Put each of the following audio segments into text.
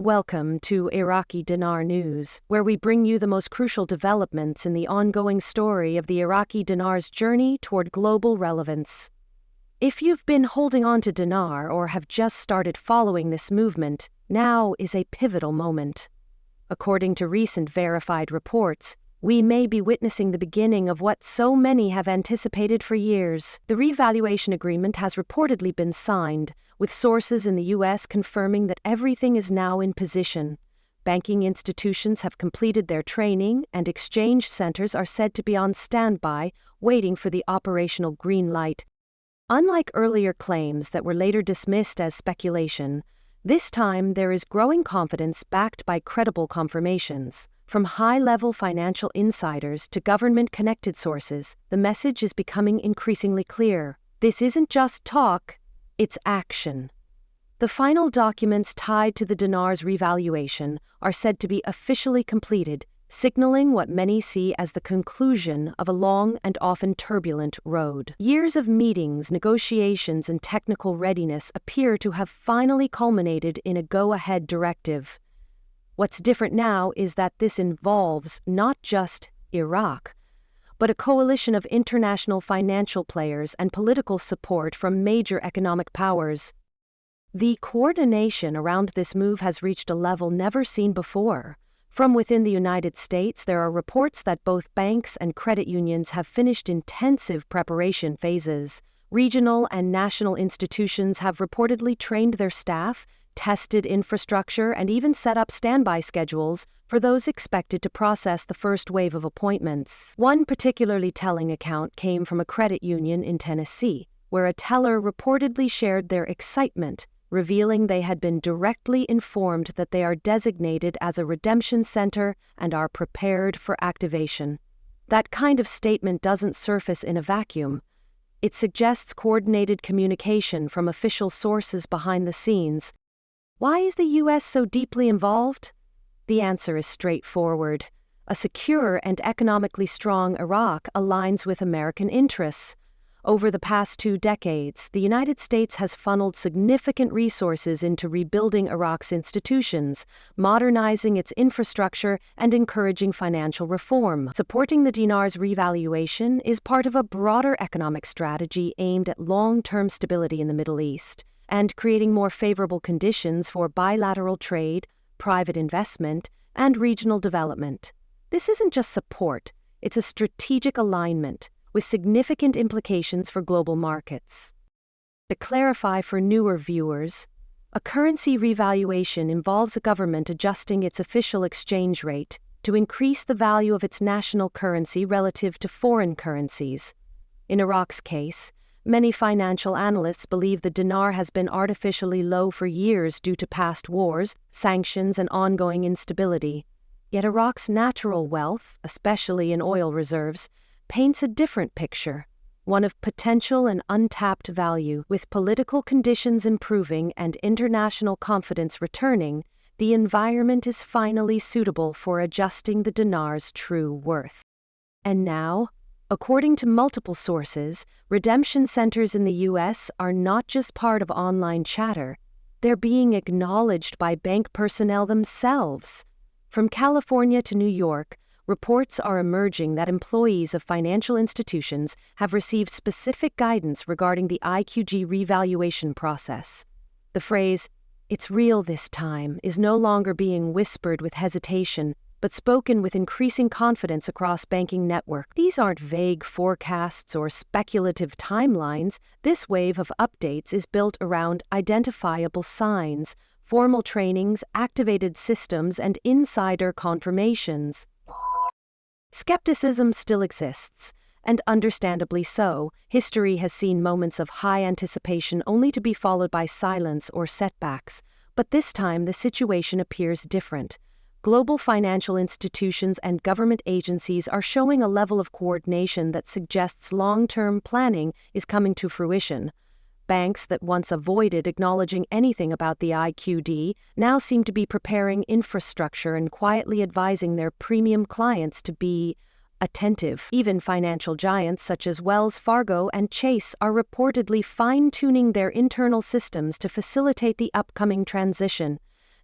Welcome to Iraqi Dinar News, where we bring you the most crucial developments in the ongoing story of the Iraqi dinar's journey toward global relevance. If you've been holding on to dinar or have just started following this movement, now is a pivotal moment. According to recent verified reports, we may be witnessing the beginning of what so many have anticipated for years. The revaluation agreement has reportedly been signed, with sources in the U.S. confirming that everything is now in position. Banking institutions have completed their training, and exchange centers are said to be on standby, waiting for the operational green light. Unlike earlier claims that were later dismissed as speculation, this time there is growing confidence backed by credible confirmations. From high-level financial insiders to government-connected sources, the message is becoming increasingly clear. This isn't just talk, it's action. The final documents tied to the dinar's revaluation are said to be officially completed, signaling what many see as the conclusion of a long and often turbulent road. Years of meetings, negotiations, and technical readiness appear to have finally culminated in a go-ahead directive. What's different now is that this involves not just Iraq, but a coalition of international financial players and political support from major economic powers. The coordination around this move has reached a level never seen before. From within the United States, there are reports that both banks and credit unions have finished intensive preparation phases. Regional and national institutions have reportedly trained their staff, tested infrastructure, and even set up standby schedules for those expected to process the first wave of appointments. One particularly telling account came from a credit union in Tennessee, where a teller reportedly shared their excitement, revealing they had been directly informed that they are designated as a redemption center and are prepared for activation. That kind of statement doesn't surface in a vacuum. It suggests coordinated communication from official sources behind the scenes. Why is the U.S. so deeply involved? The answer is straightforward. A secure and economically strong Iraq aligns with American interests. Over the past 2 decades, the United States has funneled significant resources into rebuilding Iraq's institutions, modernizing its infrastructure, and encouraging financial reform. Supporting the dinar's revaluation is part of a broader economic strategy aimed at long-term stability in the Middle East and creating more favorable conditions for bilateral trade, private investment, and regional development. This isn't just support, it's a strategic alignment with significant implications for global markets. To clarify for newer viewers, a currency revaluation involves a government adjusting its official exchange rate to increase the value of its national currency relative to foreign currencies. In Iraq's case, many financial analysts believe the dinar has been artificially low for years due to past wars, sanctions, and ongoing instability. Yet Iraq's natural wealth, especially in oil reserves, paints a different picture, one of potential and untapped value. With political conditions improving and international confidence returning, the environment is finally suitable for adjusting the dinar's true worth. And now, according to multiple sources, redemption centers in the U.S. are not just part of online chatter, they're being acknowledged by bank personnel themselves. From California to New York, reports are emerging that employees of financial institutions have received specific guidance regarding the IQG revaluation process. The phrase, "it's real this time," is no longer being whispered with hesitation, but spoken with increasing confidence across banking networks. These aren't vague forecasts or speculative timelines. This wave of updates is built around identifiable signs, formal trainings, activated systems, and insider confirmations. Skepticism still exists, and understandably so. History has seen moments of high anticipation only to be followed by silence or setbacks, but this time the situation appears different. Global financial institutions and government agencies are showing a level of coordination that suggests long-term planning is coming to fruition. Banks that once avoided acknowledging anything about the IQD now seem to be preparing infrastructure and quietly advising their premium clients to be attentive. Even financial giants such as Wells Fargo and Chase are reportedly fine-tuning their internal systems to facilitate the upcoming transition.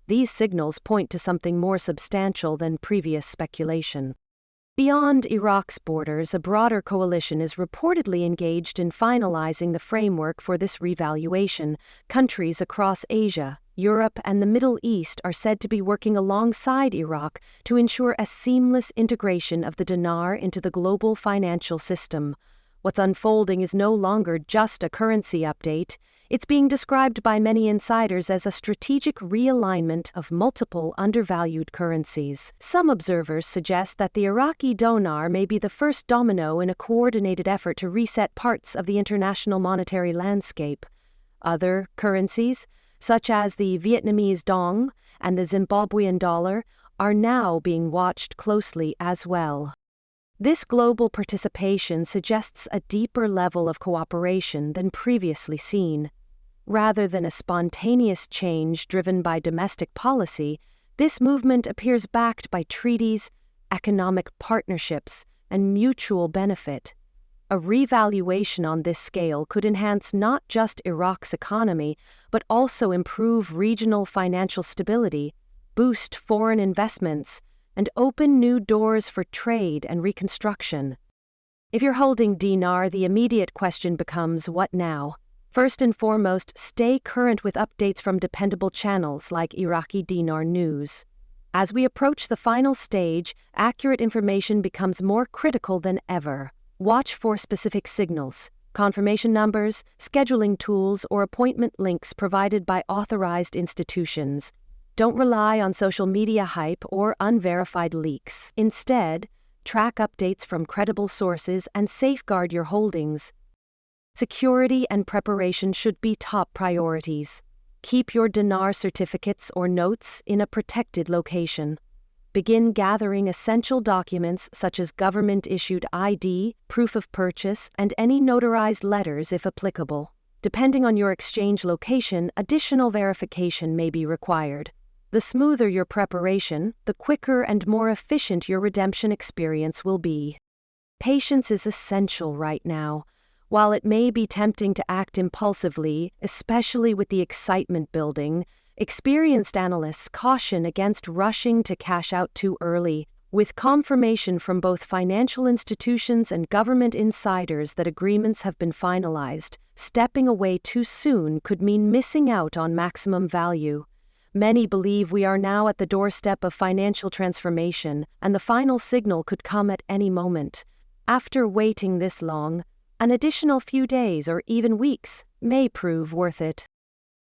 These signals point to something more substantial than previous speculation. Beyond Iraq's borders, a broader coalition is reportedly engaged in finalizing the framework for this revaluation. Countries across Asia, Europe, and the Middle East are said to be working alongside Iraq to ensure a seamless integration of the dinar into the global financial system. What's unfolding is no longer just a currency update. It's being described by many insiders as a strategic realignment of multiple undervalued currencies. Some observers suggest that the Iraqi dinar may be the first domino in a coordinated effort to reset parts of the international monetary landscape. Other currencies, such as the Vietnamese dong and the Zimbabwean dollar, are now being watched closely as well. This global participation suggests a deeper level of cooperation than previously seen. Rather than a spontaneous change driven by domestic policy, this movement appears backed by treaties, economic partnerships, and mutual benefit. A revaluation on this scale could enhance not just Iraq's economy, but also improve regional financial stability, boost foreign investments, and open new doors for trade and reconstruction. If you're holding dinar, the immediate question becomes, what now? First and foremost, stay current with updates from dependable channels like Iraqi Dinar News. As we approach the final stage, accurate information becomes more critical than ever. Watch for specific signals, confirmation numbers, scheduling tools, or appointment links provided by authorized institutions. Don't rely on social media hype or unverified leaks. Instead, track updates from credible sources and safeguard your holdings. Security and preparation should be top priorities. Keep your dinar certificates or notes in a protected location. Begin gathering essential documents such as government-issued ID, proof of purchase, and any notarized letters if applicable. Depending on your exchange location, additional verification may be required. The smoother your preparation, the quicker and more efficient your redemption experience will be. Patience is essential right now. While it may be tempting to act impulsively, especially with the excitement building, experienced analysts caution against rushing to cash out too early. With confirmation from both financial institutions and government insiders that agreements have been finalized, stepping away too soon could mean missing out on maximum value. Many believe we are now at the doorstep of financial transformation, and the final signal could come at any moment. After waiting this long, an additional few days or even weeks may prove worth it.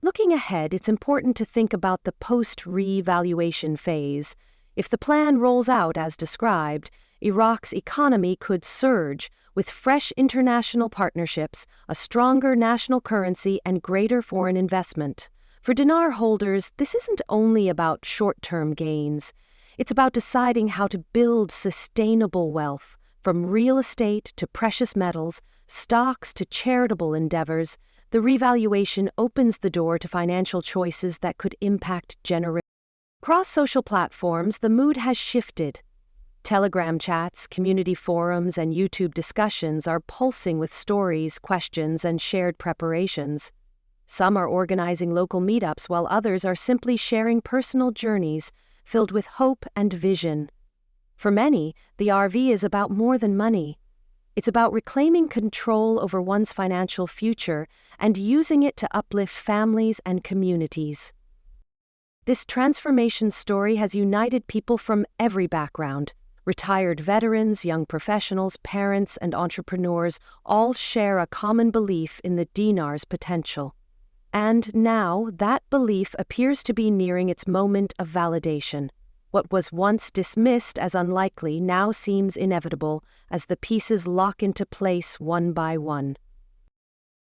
Looking ahead, it's important to think about the post-revaluation phase. If the plan rolls out as described, Iraq's economy could surge with fresh international partnerships, a stronger national currency, and greater foreign investment. For dinar holders, this isn't only about short-term gains. It's about deciding how to build sustainable wealth, from real estate to precious metals, stocks to charitable endeavors. The revaluation opens the door to financial choices that could impact generations. Across social platforms, the mood has shifted. Telegram chats, community forums, and YouTube discussions are pulsing with stories, questions, and shared preparations. Some are organizing local meetups, while others are simply sharing personal journeys filled with hope and vision. For many, the RV is about more than money. It's about reclaiming control over one's financial future and using it to uplift families and communities. This transformation story has united people from every background. Retired veterans, young professionals, parents, and entrepreneurs all share a common belief in the dinar's potential. And now, that belief appears to be nearing its moment of validation. What was once dismissed as unlikely now seems inevitable as the pieces lock into place one by one.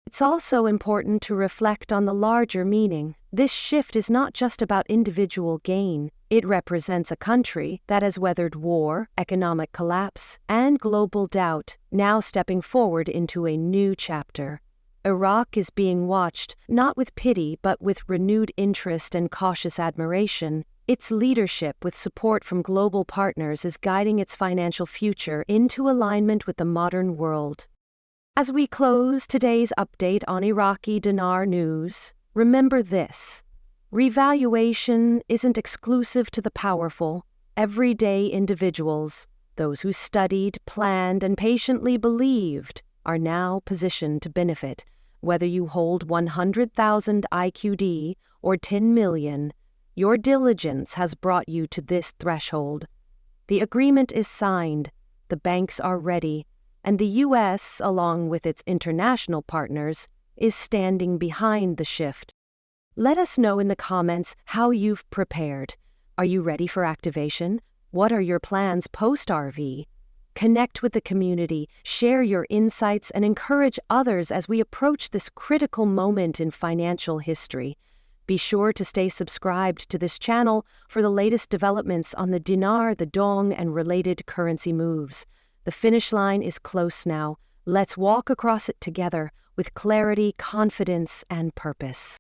It's also important to reflect on the larger meaning. This shift is not just about individual gain. It represents a country that has weathered war, economic collapse, and global doubt, now stepping forward into a new chapter. Iraq is being watched, not with pity but with renewed interest and cautious admiration. Its leadership, with support from global partners, is guiding its financial future into alignment with the modern world. As we close today's update on Iraqi Dinar News, remember this. Revaluation isn't exclusive to the powerful. Everyday individuals, those who studied, planned, and patiently believed, are now positioned to benefit. Whether you hold 100,000 IQD or 10 million, your diligence has brought you to this threshold. The agreement is signed, the banks are ready, and the U.S., along with its international partners, is standing behind the shift. Let us know in the comments how you've prepared. Are you ready for activation? What are your plans post-RV? Connect with the community, share your insights, and encourage others as we approach this critical moment in financial history. Be sure to stay subscribed to this channel for the latest developments on the dinar, the dong, and related currency moves. The finish line is close now. Let's walk across it together with clarity, confidence, and purpose.